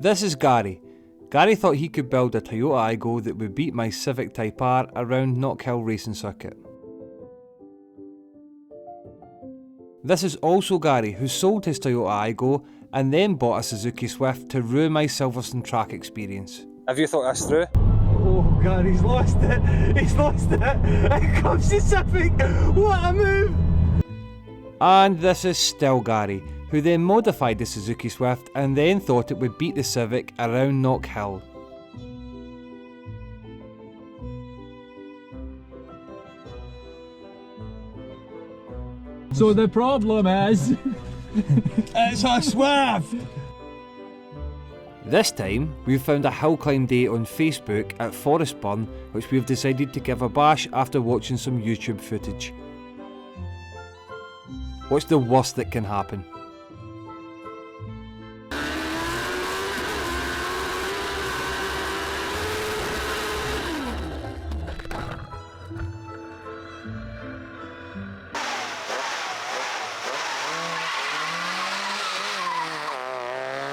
This is Gary. Gary thought he could build a Toyota Aygo that would beat my Civic Type R around Knockhill racing circuit. This is also Gary, who sold his Toyota Aygo and then bought a Suzuki Swift to ruin my Silverstone track experience. Have you thought this through? Oh God, he's lost it! He's lost it! Here comes the Civic! What a move! And this is still Gary, who then modified the Suzuki Swift and then thought it would beat the Civic around Knockhill. So the problem is, it's a Swift! This time, we've found a hill climb day on Facebook at Forestburn, which we've decided to give a bash after watching some YouTube footage. What's the worst that can happen?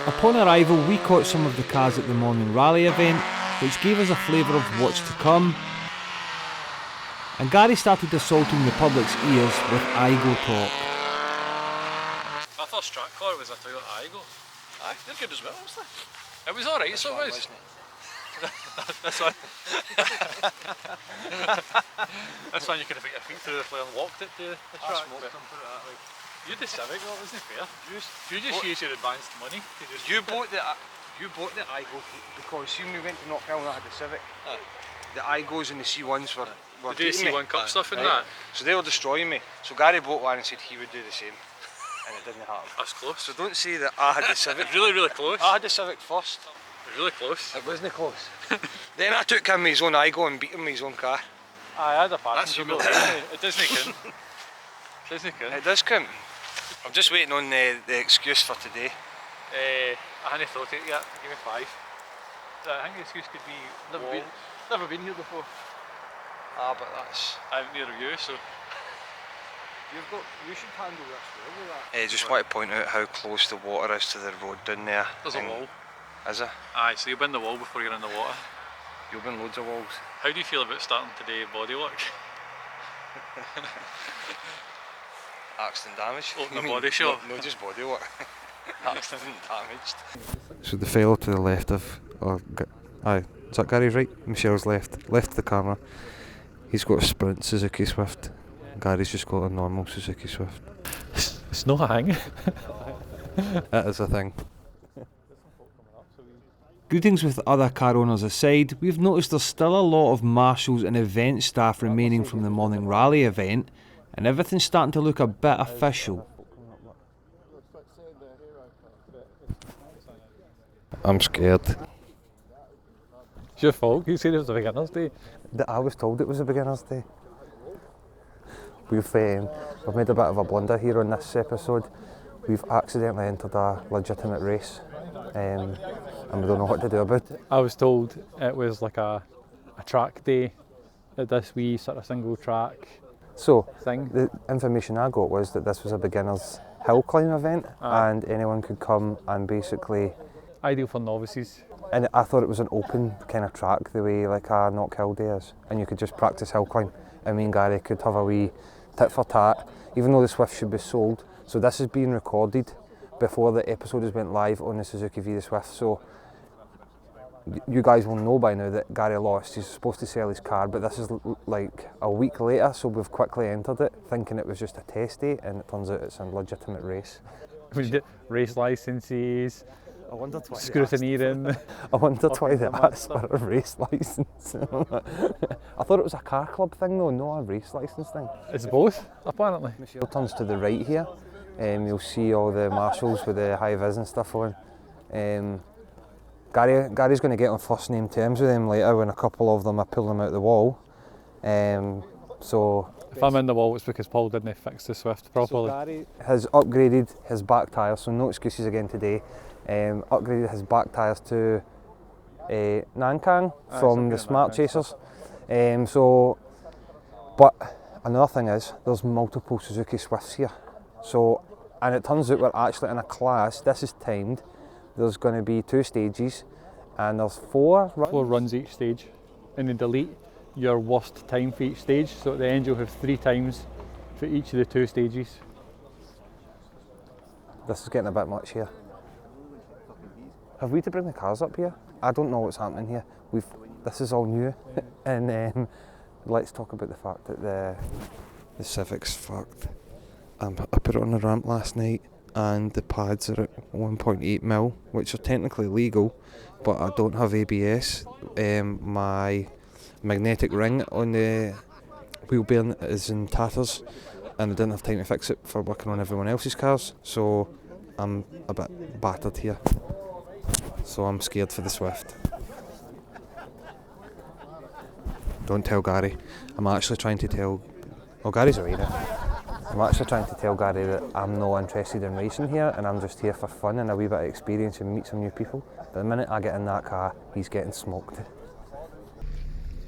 Upon arrival, we caught some of the cars at the morning rally event, which gave us a flavour of what's to come. And Gary started assaulting the public's ears with Aygo talk. My first track car was a Toyota Aygo. Aye, they're good as well, wasn't It was alright, so it was. This one. This one you could have put your feet through the floor and walked it to the track. You had the Civic, that wasn't fair. You just used your advanced money. You bought the Aygo because see when we went to Knockhill and I had the Civic. Aye. The Aygos and the C1s were Did you beating me. C1 Cup stuff and Right. that? So they were destroying me. So Gary bought one and said he would do the same. And it didn't happen. That's close. So don't say that I had the Civic. Really, really close. I had the Civic first. Really close. It wasn't close. Then I took him his own Aygo and beat him with his own car. I had a passenger. That's humility. It doesn't count. It doesn't count. It does count. I'm just waiting on the excuse for today. I hadn't thought it yet. Give me 5. I think the excuse could be never been here before. Ah, but that's... I'm near you, so. You should handle this well with that. I just want to point out how close the water is to the road down there. There's a wall. Is it? Aye, so you'll bin the wall before you're in the water. You'll bin loads of walls. How do you feel about starting today bodywork? Accident damage. Open the body shop. No, just body work. Accident damaged. So the fellow to the left of... aye, is that Gary's right? Michelle's left the camera. He's got a Sprint Suzuki Swift. Gary's just got a normal Suzuki Swift. It's no hang. It is a thing. Greetings with other car owners aside, we've noticed there's still a lot of marshals and event staff remaining from the morning rally event, and everything's starting to look a bit official. I'm scared. It's your fault, you said it was a beginner's day. I was told it was a beginner's day. We've made a bit of a blunder here on this episode. We've accidentally entered a legitimate race, and we don't know what to do about it. I was told it was like a track day at this wee sort of single track So, thing. the information I got was that this was a beginner's hill climb event, and anyone could come and basically... Ideal for novices. And I thought it was an open kind of track, the way like a Knockhill day is, and you could just practice hill climb. And me and Gary could have a wee tit for tat, even though the Swift should be sold. So this is being recorded before the episode has went live on the Suzuki V the Swift. So you guys will know by now that Gary lost. He's supposed to sell his car, but this is like a week later, so we've quickly entered it, thinking it was just a test day, and it turns out it's a legitimate race. We did race licences, I wondered why scrutineering. I wondered why they asked for a race licence. I thought it was a car club thing though, not a race licence thing. It's both, apparently. Michelle turns to the right here, you'll see all the marshals with the high vis and stuff on. Gary's going to get on first name terms with them later when a couple of them are pulling them out the wall. So If I'm in the wall, it's because Paul didn't fix the Swift properly. So Gary has upgraded his back tyres, so no excuses again today. Upgraded his back tyres to Nankang from the Smart Chasers. But another thing is, there's multiple Suzuki Swifts here. So, and it turns out we're actually in a class, this is timed, there's going to be 2 stages, and there's 4 runs. 4 runs each stage, and then delete your worst time for each stage. So at the end you'll have 3 times for each of the 2 stages. This is getting a bit much here. Have we to bring the cars up here? I don't know what's happening here. This is all new. And let's talk about the fact that the Civic's fucked. I put it on the ramp last night, and the pads are at 1.8 mil, which are technically legal, but I don't have ABS. My magnetic ring on the wheel bearing is in tatters, and I didn't have time to fix it for working on everyone else's cars, so I'm a bit battered here. So I'm scared for the Swift. Don't tell Gary. I'm actually trying to tell... Oh, Gary's away now. I'm actually trying to tell Gary that I'm not interested in racing here, and I'm just here for fun and a wee bit of experience and meet some new people. But the minute I get in that car, he's getting smoked.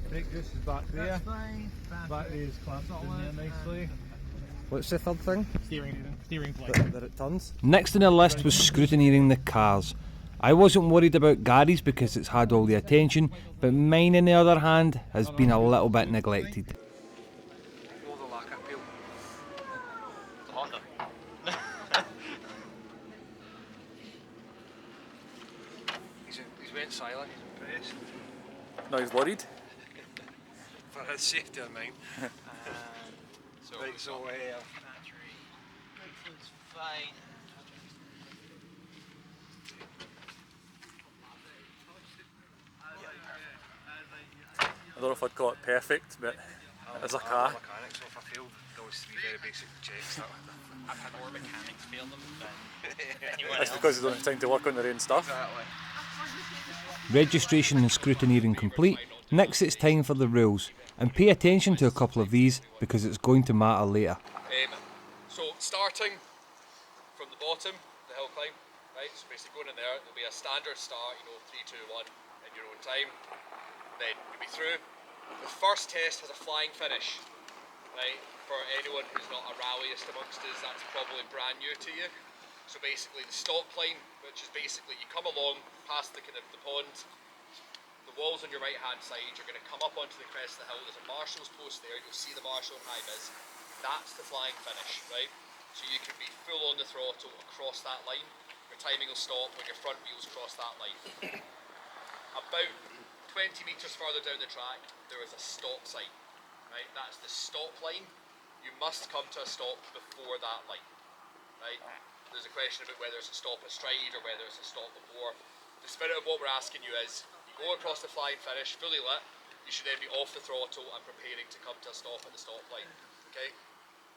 Brake juice is back there. That's fine. Battery is clamped in there nicely. What's the third thing? Steering plate. That it turns? Next on the list was scrutineering the cars. I wasn't worried about Gary's because it's had all the attention, but mine on the other hand has been a little bit neglected. He's went silent, he's impressed. No, he's worried. For his safety of mine. Right, so battery. It's fine. I don't know if I'd call it perfect, but as a car. Mechanics, so if I failed those 3 very basic checks, I've had more mechanics fail them than anyone That's else. because they don't have time to work on their own stuff. exactly. Registration and scrutineering complete, next it's time for the rules, and pay attention to a couple of these because it's going to matter later. So starting from the bottom, the hill climb, right? So basically going in there, there'll be a standard start, 3, 2, 1 in your own time. Then you'll be through. The first test has a flying finish, right? For anyone who's not a rallyist amongst us, that's probably brand new to you. So basically the stop line, which is basically you come along past the kind of the pond, the walls on your right hand side, you're going to come up onto the crest of the hill, there's a marshal's post there, you'll see the marshal and high vis. That's the flying finish, right? So you can be full on the throttle across that line. Your timing will stop when your front wheels cross that line. About 20 metres further down the track, there is a stop sign, right? That's the stop line. You must come to a stop before that line, right? There's a question about whether it's a stop astride or whether it's a stop before. The spirit of what we're asking you is, you go across the flying finish, fully lit, you should then be off the throttle and preparing to come to a stop at the stop line, okay?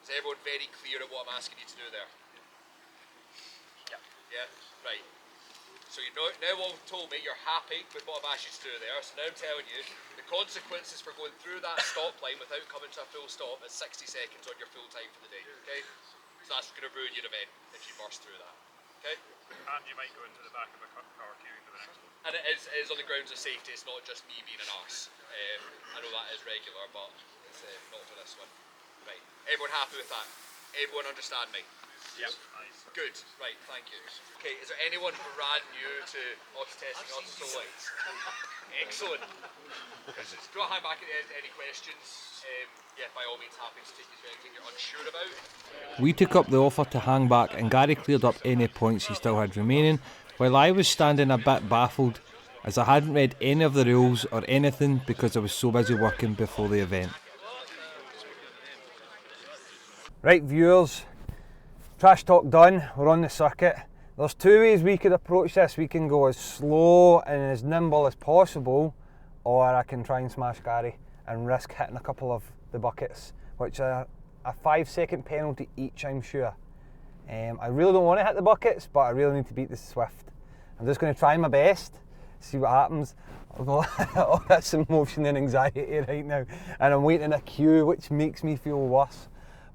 Is everyone very clear at what I'm asking you to do there? Yeah, right. So you know, now all told me you're happy with what I've asked you to do there, so now I'm telling you, the consequences for going through that stop line without coming to a full stop is 60 seconds on your full time for the day, okay? So that's going to ruin your event if you burst through that, okay? And you might go into the back of a car queuing for the next one. And it is on the grounds of safety, it's not just me being an arse. I know that is regular, but it's not for this one. Right, everyone happy with that? Everyone understand me? Yep. Good, right, thank you. Okay, is there anyone brand new to odds testing, odds so lights? Excellent. Do you want to hang back at the end, any questions? Yeah, by all means, happy to take you through anything you're unsure about. We took up the offer to hang back and Gary cleared up any points he still had remaining, while I was standing a bit baffled as I hadn't read any of the rules or anything because I was so busy working before the event. Right, viewers, trash talk done, we're on the circuit. There's 2 ways we could approach this. We can go as slow and as nimble as possible, or I can try and smash Gary and risk hitting a couple of the buckets, which are a 5-second penalty each, I'm sure. I really don't want to hit the buckets, but I really need to beat the Swift. I'm just going to try my best, see what happens. All this emotion and anxiety right now, and I'm waiting in a queue, which makes me feel worse.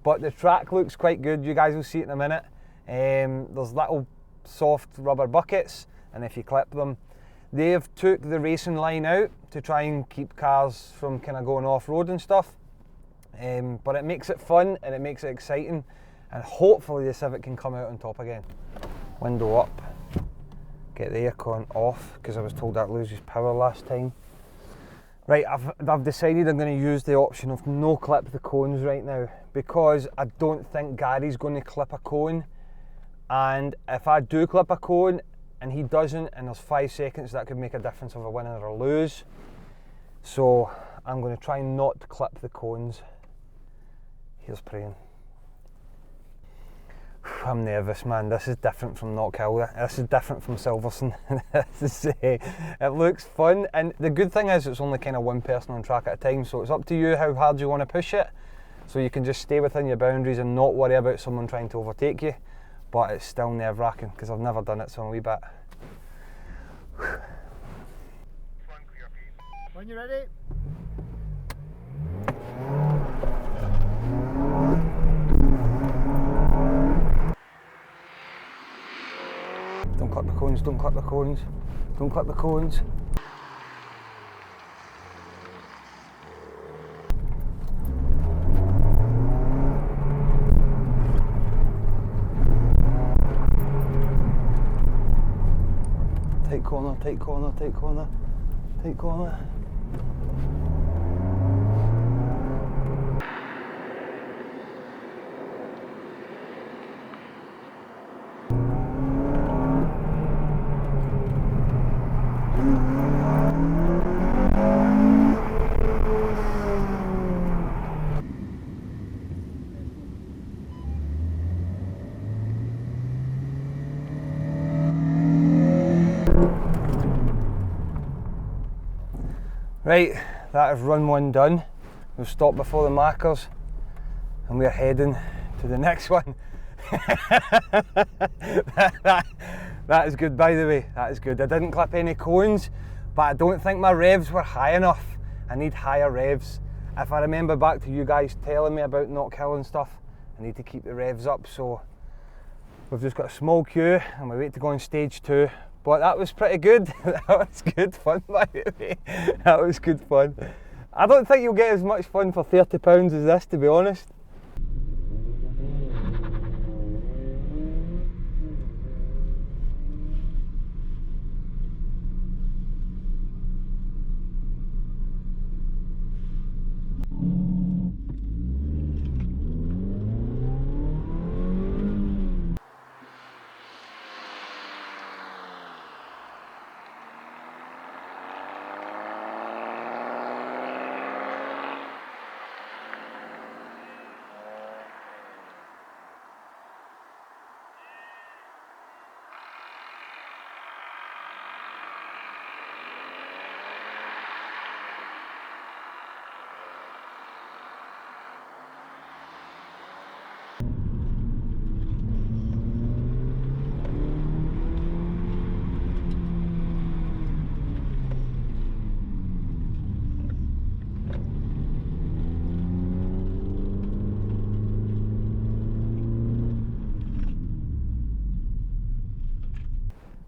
But the track looks quite good, you guys will see it in a minute. There's little soft rubber buckets, and if you clip them, they've took the racing line out to try and keep cars from kind of going off-road and stuff. But it makes it fun and it makes it exciting, and hopefully the Civic can come out on top again. Window up. get the aircon off because I was told that loses power last time. Right, I've decided I'm going to use the option of no clip the cones right now because I don't think Gary's going to clip a cone, and if I do clip a cone and he doesn't and there's 5 seconds, that could make a difference of a win or a lose. So I'm going to try not to clip the cones. Here's praying. I'm nervous, man. This is different from Knockhill. This is different from Silverstone. It looks fun, and the good thing is it's only kind of one person on track at a time, so it's up to you how hard you want to push it. So you can just stay within your boundaries and not worry about someone trying to overtake you. But it's still nerve-wracking because I've never done it, so I'm a wee bit. When you're ready. Don't clip the cones, don't clip the cones, don't clip the cones. Tight corner, tight corner, tight corner, tight corner. Right, that is run 1 done. We'll stop before the markers and we're heading to the next one. that is good, by the way, that is good. I didn't clip any cones, but I don't think my revs were high enough. I need higher revs. If I remember back to you guys telling me about Knockhill and stuff, I need to keep the revs up, so we've just got a small queue and we wait to go on stage 2. But that was pretty good. That was good fun, by the way. That was good fun. I don't think you'll get as much fun for £30 as this, to be honest.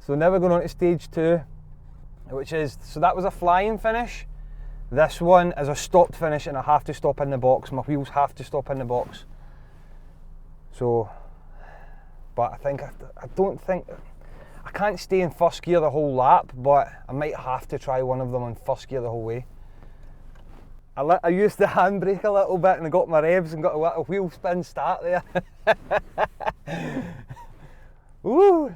So now we're going on to stage 2, which is, so that was a flying finish. This one is a stopped finish and I have to stop in the box. My wheels have to stop in the box. So, but I don't think, I can't stay in first gear the whole lap, but I might have to try one of them in first gear the whole way. I used the handbrake a little bit and I got my revs and got a little wheel spin start there. Woo!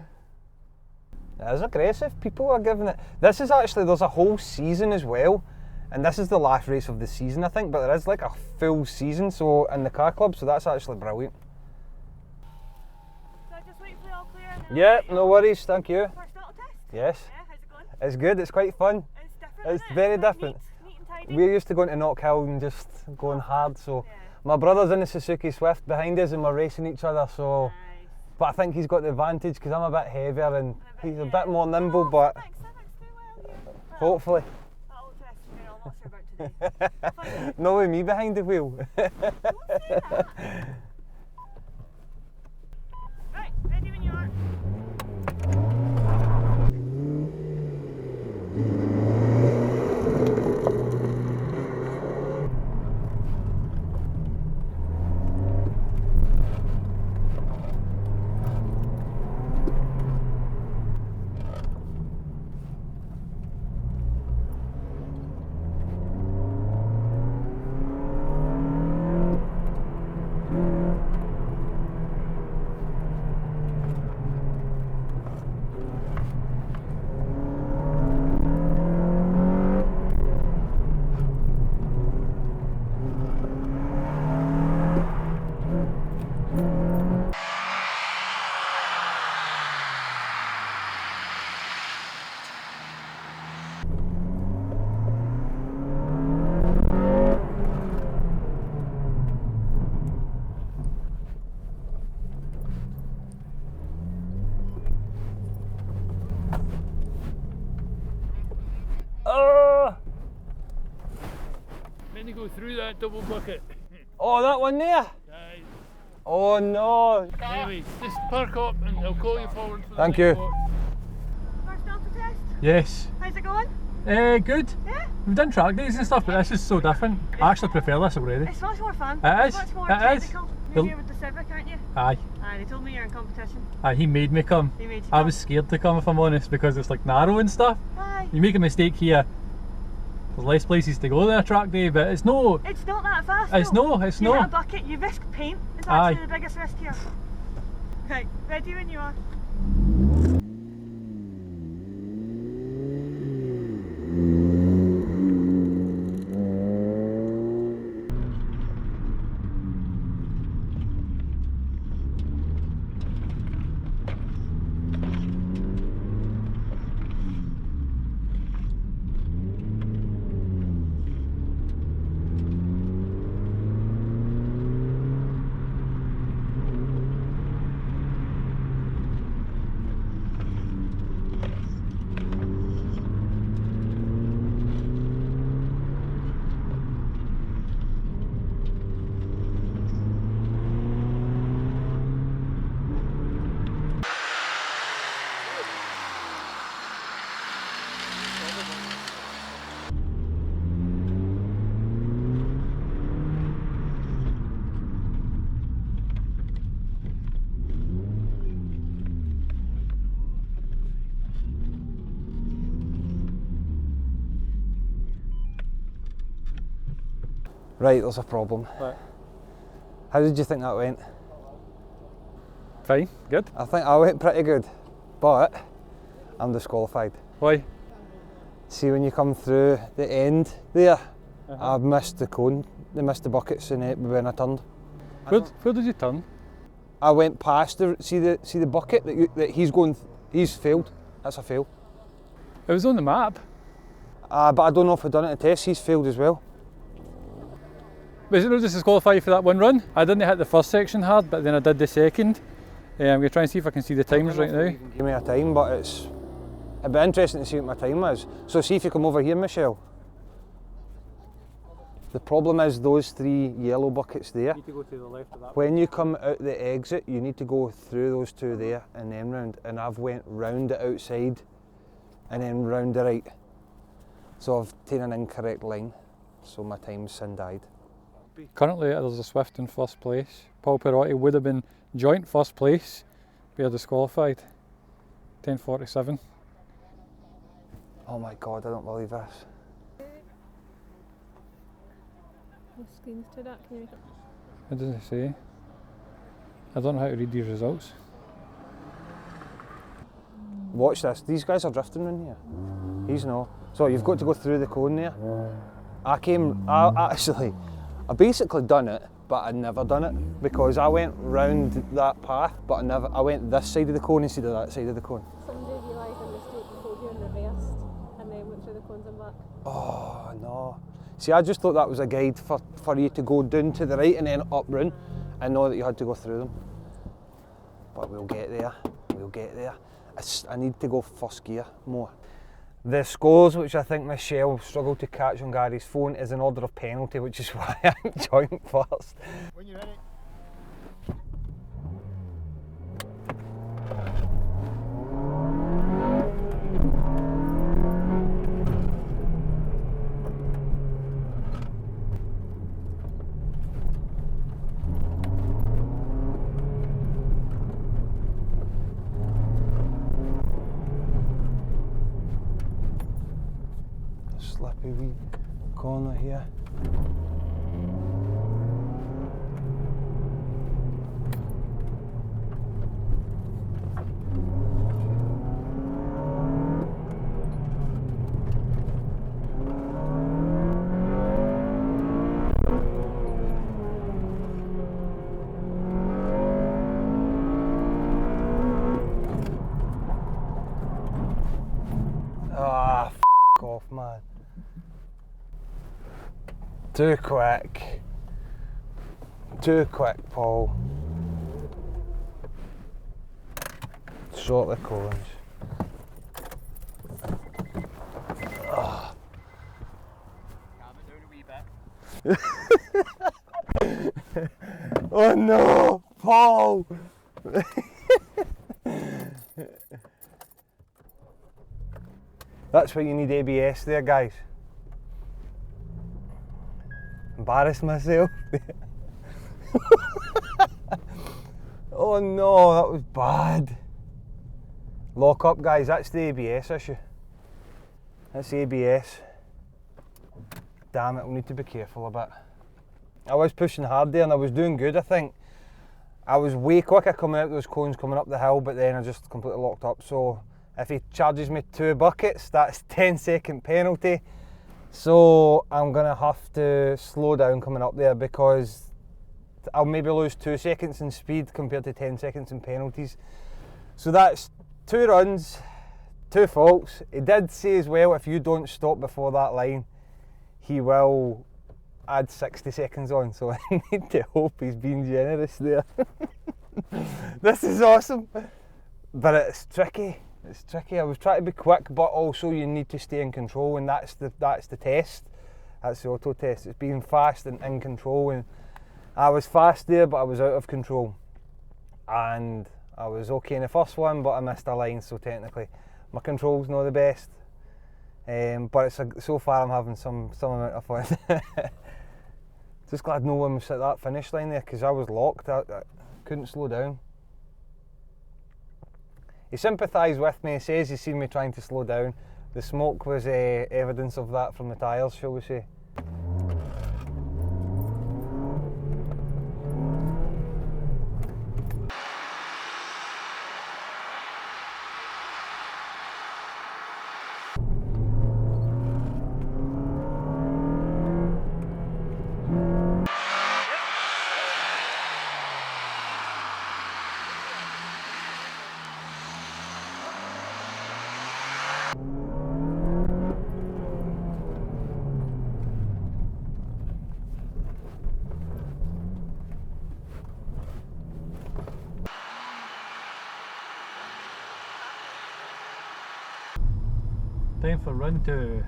It is aggressive, people are giving it. This is actually, there's a whole season as well, and this is the last race of the season I think, but there is like a full season so in the car club, so that's actually brilliant. So I just wait for the all clear? Yeah, no worries, thank you. First auto test? Yes. Yeah, how's it going? It's good, it's quite fun. It's different, It's isn't it? very It's quite different. Neat and tidy. We're used to going to Knockhill and just going hard, so my brother's in the Suzuki Swift behind us and we're racing each other, so Nice. but I think he's got the advantage because I'm a bit heavier and he's a bit more nimble, but Thanks, do well. Yeah. hopefully. That auto test is good, I'm not sure about today. I'll find out. Not with me behind the wheel. Don't say that. Right, ready when you are. Oh! Then you go through that double bucket. Oh, that one there? Aye. Oh no. Anyway, just park up and I'll call you forward for the Thank next you. walk. First delta test? Yes. How's it going? Good. Yeah? We've done track days and stuff, but this is so different. I actually prefer this already. It's much more fun. It It's is. much more It is. technical. The- You're here with the Civic, aren't you? Aye. Aye, they told me you're in competition. Aye, he made me come. He made you I come. was scared to come if I'm honest, because it's like narrow and stuff. Aye. You make a mistake here, there's less places to go than a track day, but it's no. It's not that fast. It's though. no, it's You hit no. a bucket, you risk paint. It's Aye. actually the biggest risk here. Right, ready when you are. Right, there's a problem. Right. How did you think that went? Fine, good. I think I went pretty good, but I'm disqualified. Why? See, when you come through the end there, I've missed the cone, they missed the buckets in it when I turned. Where did you turn? I went past see the bucket that he's failed. That's a fail. It was on the map. But I don't know if I've done it in tests. He's failed as well. But is it not just disqualified for that one run? I didn't hit the first section hard, but then I did the second. I'm going to try and see if I can see the times right now. Give me a time, but it'd be interesting to see what my time is. So see if you come over here, Michelle. The problem is those 3 yellow buckets there. Need to go to the left of that. When you come out the exit, you need to go through those 2 there and then round. And I've went round the outside and then round the right. So I've taken an incorrect line. So my time's sin died. Currently there's a Swift in first place. Paul Perotti would have been joint first place, but you're disqualified. 10:47. Oh my God, I don't believe this. The screen's too dark, can you make it? What does it say? I don't know how to read these results. Watch this, these guys are drifting in here. He's no. So you've got to go through the cone there. I basically done it, but I'd never done it because I went round that path, but I went this side of the cone instead of that side of the cone. Somebody realised a mistake before you and reversed and then went through the cones and back. Oh no. See, I just thought that was a guide for you to go down to the right and then up round and know that you had to go through them. But we'll get there, we'll get there. I need to go first gear more. The scores, which I think Michelle struggled to catch on Gary's phone, is in order of penalty, which is why I'm joined first. When you're ready. Slippy wee corner here. Ah, f off, man. Too quick. Too quick, Paul. Short the cones. Oh no, Paul! That's why you need ABS there, guys. Embarrassed myself. Oh no, that was bad. Lock up, guys, that's the ABS issue. That's ABS. Damn it, we need to be careful a bit. I was pushing hard there and I was doing good, I think. I was way quicker coming out those cones coming up the hill, but then I just completely locked up. So if he charges me 2 buckets, that's 10-second penalty. So I'm gonna have to slow down coming up there because I'll maybe lose 2 seconds in speed compared to 10 seconds in penalties. So that's 2 runs, 2 faults. He did say as well, if you don't stop before that line, he will add 60 seconds on, so I need to hope he's being generous there. This is awesome, but it's tricky. It's tricky. I was trying to be quick, but also you need to stay in control, and that's the test. That's the auto test. It's being fast and in control, and I was fast there, but I was out of control, and I was okay in the first one, but I missed a line, so technically my control's not the best. But so far I'm having some amount of fun. Just glad no one was at that finish line there because I was locked. I couldn't slow down. He sympathised with me. He says he's seen me trying to slow down. The smoke was evidence of that from the tyres, shall we say. Time for run 2.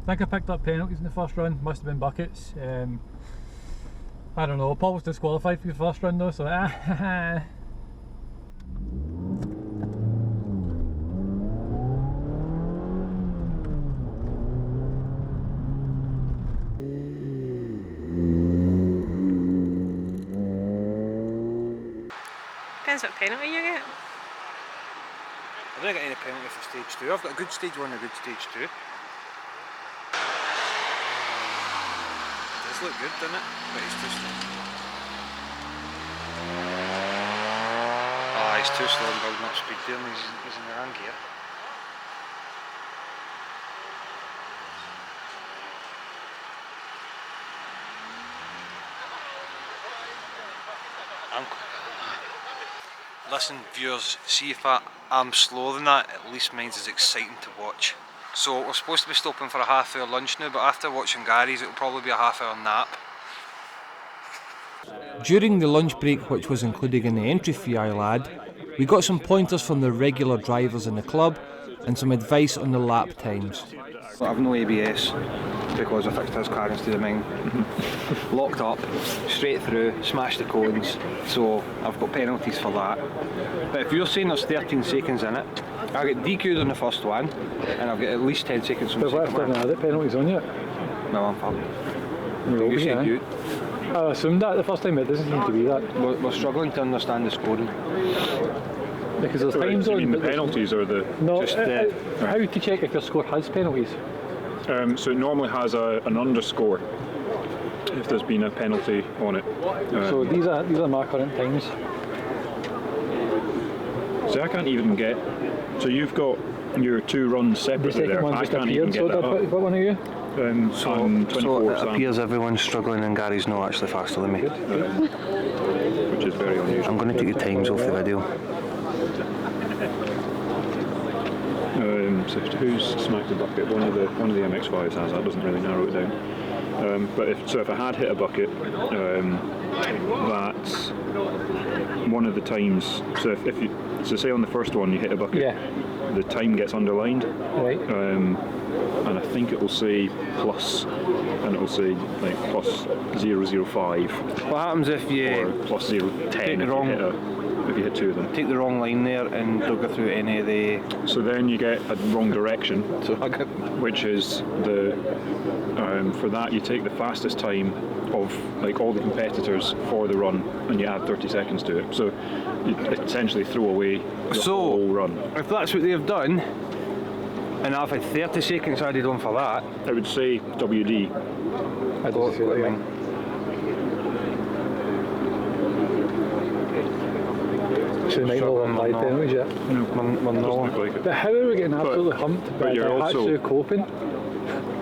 I think I picked up penalties in the first run, must have been buckets. I don't know, Paul was disqualified for the first run though, so Depends what penalty you get. I didn't get any penalty for stage 2. I've got a good stage 1 and a good stage 2. Does look good, doesn't it? But he's too slow. Ah, he's too slow in building up speed there, and he's in the wrong gear. Listen viewers, see if I'm slower than that, at least mine's is exciting to watch. So we're supposed to be stopping for a half-hour lunch now, but after watching Gary's it'll probably be a half-hour nap. During the lunch break, which was included in the entry fee I had, we got some pointers from the regular drivers in the club and some advice on the lap times. I've no ABS because I fixed his car instead of mine. Locked up, straight through, smashed the cones, so I've got penalties for that. But if you're saying there's 13 seconds in it, I get DQ'd on the first one and I've got at least 10 seconds from the second one. Are there penalties on yet? No, I'm fine. You said you. I assumed that the first time, it doesn't seem to be that. We're struggling to understand the scoring. Because there's times on... the penalties or the... No, just how to check if your score has penalties? So it normally has an underscore if there's been a penalty on it. So these are my current times. So I can't even get... So you've got your 2 runs separately there. One I just can't appeared, even get that up. What one are you? I'm 24, so it appears everyone's struggling and Gary's not actually faster than me. which is very unusual. I'm going to take the times off the video. So who's smacked a bucket? One of the MX-5s has that. Doesn't really narrow it down. But if I had hit a bucket, that's one of the times. So if you say on the first one you hit a bucket, the time gets underlined. Right. And I think it will say plus, and it will say like plus 005. What happens if you or plus 010 if you hit two of them? Take the wrong line there and don't go through any of the... So then you get a wrong direction, which is the... for that you take the fastest time of like all the competitors for the run and you add 30 seconds to it. So you essentially throw away the whole run. If that's what they've done, and I've had 30 seconds added on for that, it would say WD. I don't see what you mean. So they might not apply penalties yet. No, we're not. Like but how are we getting absolutely humped by you're also Hatsu coping?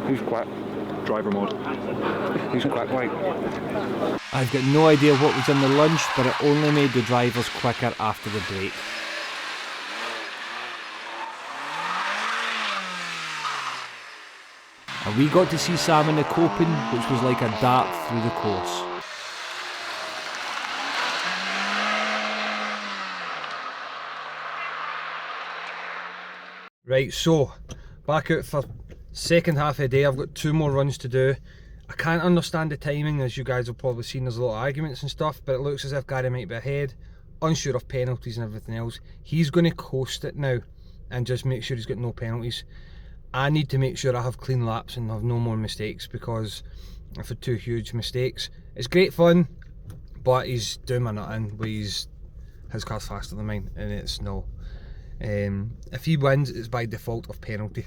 Who's quick? Driver mod. Who's quick, like? I've got no idea what was in the lunch, but it only made the drivers quicker after the break. And we got to see Sam in the coping, which was like a dart through the course. Right, so back out for second half of the day. I've got 2 more runs to do. I can't understand the timing, as you guys have probably seen. There's a lot of arguments and stuff, but it looks as if Gary might be ahead, unsure of penalties and everything else. He's going to coast it now and just make sure he's got no penalties. I need to make sure I have clean laps and have no more mistakes, because I've had 2 huge mistakes. It's great fun, but he's doing my nutting with his car's faster than mine, and it's no. If he wins, it's by default of penalty,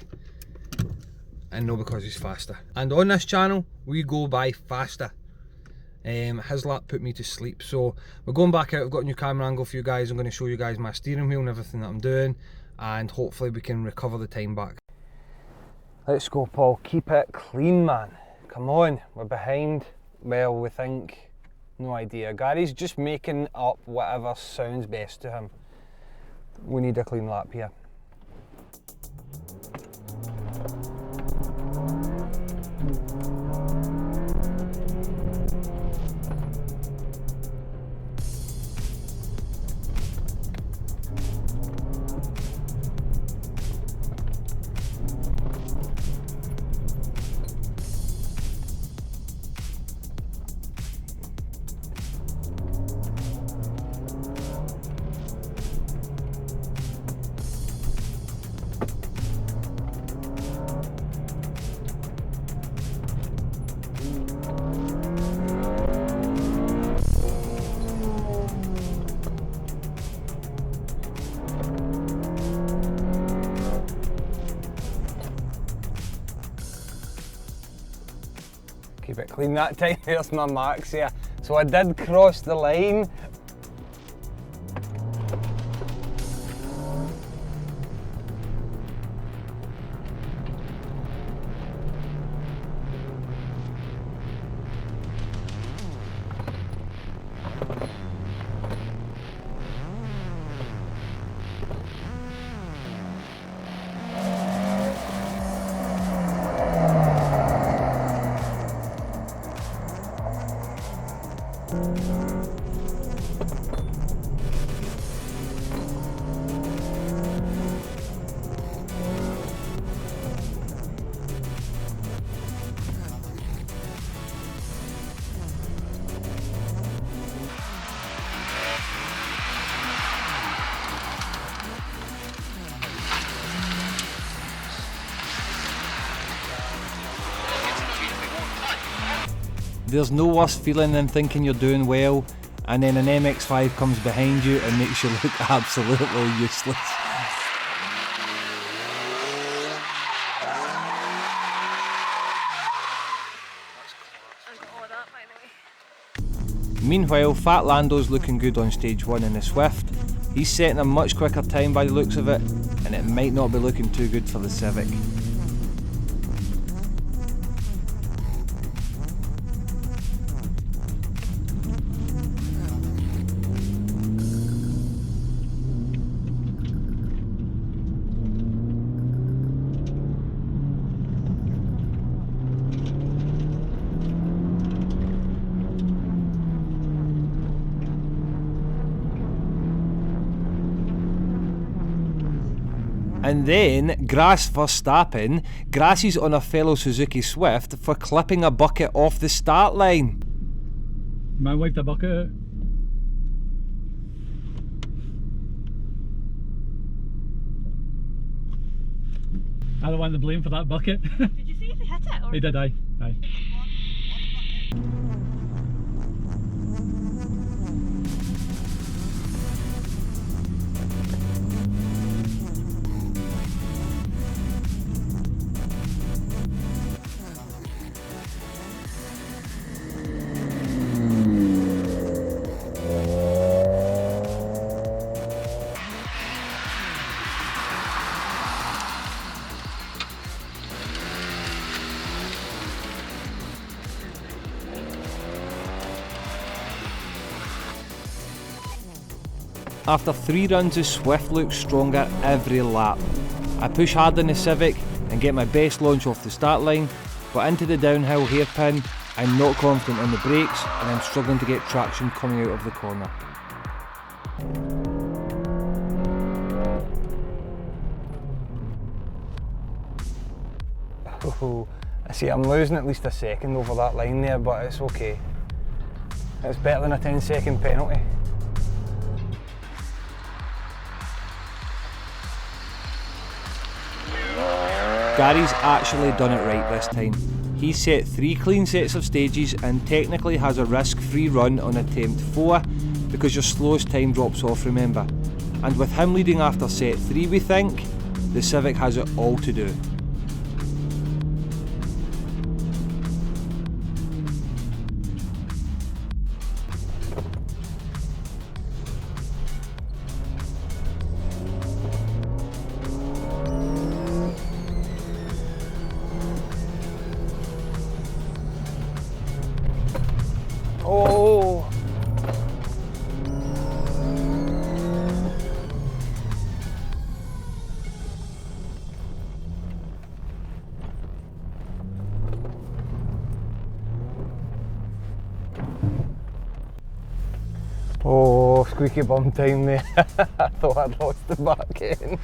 and no because he's faster. And on this channel, we go by faster. His lap put me to sleep, so we're going back out. I've got a new camera angle for you guys. I'm going to show you guys my steering wheel and everything that I'm doing, and hopefully we can recover the time back. Let's go, Paul. Keep it clean, man. Come on, we're behind. Well, we think. No idea. Gary's just making up whatever sounds best to him. We need a clean lap here. Keep it clean that time. There's my marks here. So I did cross the line. There's no worse feeling than thinking you're doing well, and then an MX-5 comes behind you and makes you look absolutely useless. Meanwhile, Fat Lando's looking good on stage 1 in the Swift. He's setting a much quicker time by the looks of it, and it might not be looking too good for the Civic. And then, Grass Verstappen grasses on a fellow Suzuki Swift for clipping a bucket off the start line. Man wiped the bucket out. I don't want the blame for that bucket. Did you see if he hit it? Or? He did, aye. Aye. After 3 runs, the Swift looks stronger every lap. I push hard in the Civic and get my best launch off the start line, but into the downhill hairpin, I'm not confident on the brakes and I'm struggling to get traction coming out of the corner. Oh, I see I'm losing at least a second over that line there, but it's okay. It's better than a 10-second penalty. Gary's actually done it right this time. He set 3 clean sets of stages and technically has a risk-free run on attempt 4 because your slowest time drops off, remember. And with him leading after set 3, we think, the Civic has it all to do. Oh! Oh, squeaky bum time there. I thought I'd lost the back end.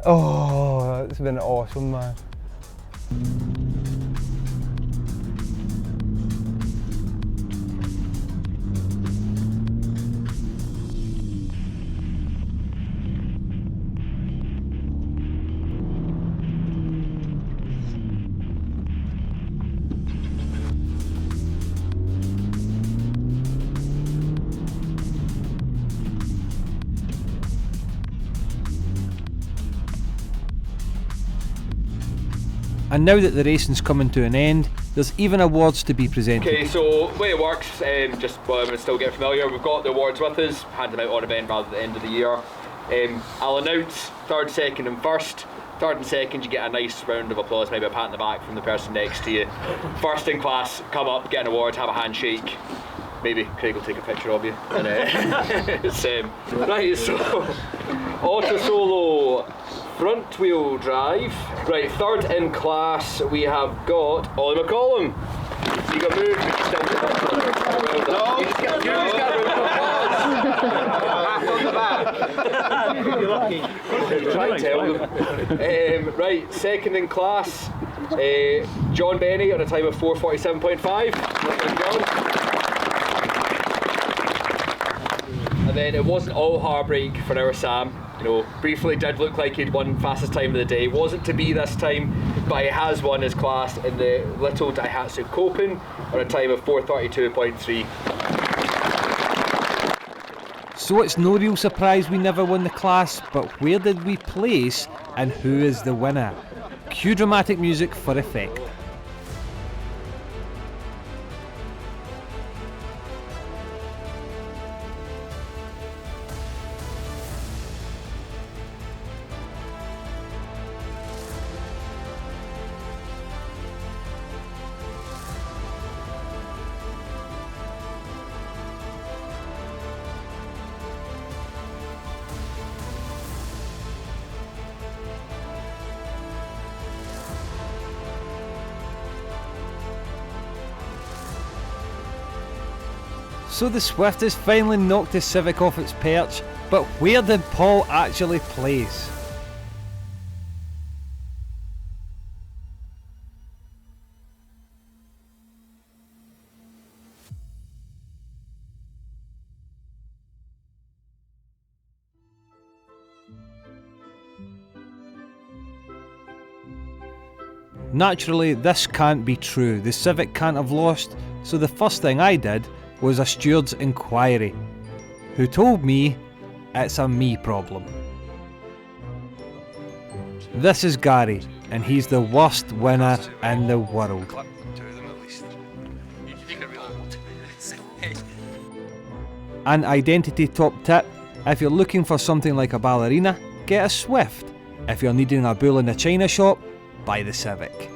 Oh, that's been awesome, man. And now that the racing's coming to an end, there's even awards to be presented. Okay, so the way it works, just while I'm still getting familiar, we've got the awards with us, hand them out on event rather at the end of the year. I'll announce 3rd, 2nd and 1st. 3rd and 2nd, you get a nice round of applause, maybe a pat on the back from the person next to you. 1st in class, come up, get an award, have a handshake. Maybe Craig will take a picture of you. And, right, so Auto Solo front wheel drive. Right, 3rd in class we have got Ollie McCollum. You got moved. No, you just got a round of applause. On the back. You're lucky. Try and tell them. Right, 2nd in class, John Benny on a time of 4:47.5. And then it wasn't all heartbreak for our Sam. You know, briefly did look like he'd won fastest time of the day. Wasn't to be this time, but he has won his class in the Little Daihatsu Copen on a time of 4:32.3. So it's no real surprise we never won the class, but where did we place and who is the winner? Cue dramatic music for effect. So the Swift has finally knocked the Civic off its perch But where did Paul actually place? Naturally, this can't be true. The Civic can't have lost, so the first thing I did was a steward's inquiry, who told me it's a me problem. This is Gary, and he's the worst winner in the world. Two of them at least. You take a real old. An identity top tip: if you're looking for something like a ballerina, get a Swift. If you're needing a bull in a china shop, buy the Civic.